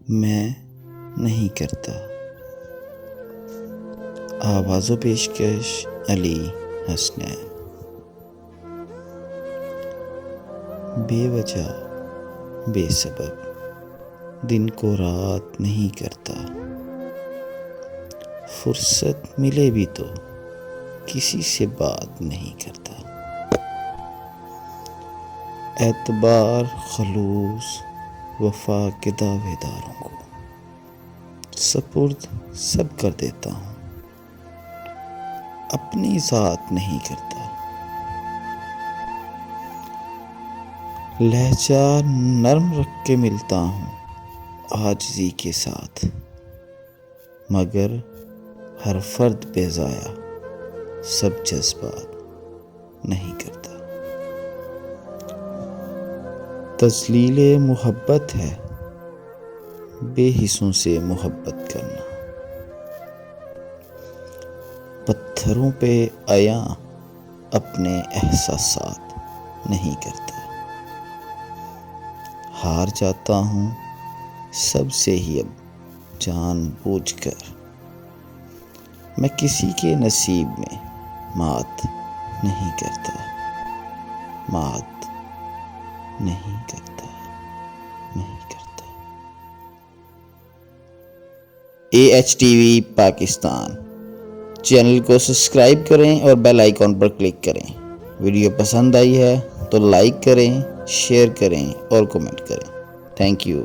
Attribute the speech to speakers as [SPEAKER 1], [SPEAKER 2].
[SPEAKER 1] میں نہیں کرتا۔ آواز و پیشکش علی حسنین۔ بے وجہ بے سبب دن کو رات نہیں کرتا، فرصت ملے بھی تو کسی سے بات نہیں کرتا۔ اعتبار، خلوص، وفا کے دعوے داروں کو سپرد سب کر دیتا ہوں، اپنی ذات نہیں کرتا۔ لہجہ نرم رکھ کے ملتا ہوں عاجزی کے ساتھ، مگر ہر فرد بے ضائع سب جذبات نہیں کرتا۔ تذلیل محبت ہے بے حسوں سے محبت کرنا، پتھروں پہ عیاں اپنے احساسات نہیں کرتا۔ ہار جاتا ہوں سب سے ہی اب جان بوجھ کر، میں کسی کے نصیب میں مات نہیں کرتا، مات نہیں کرتا، نہیں کرتا۔ AHTV پاکستان چینل کو سبسکرائب کریں اور بیل آئیکن پر کلک کریں۔ ویڈیو پسند آئی ہے تو لائک کریں، شیئر کریں اور کمنٹ کریں۔ Thank you.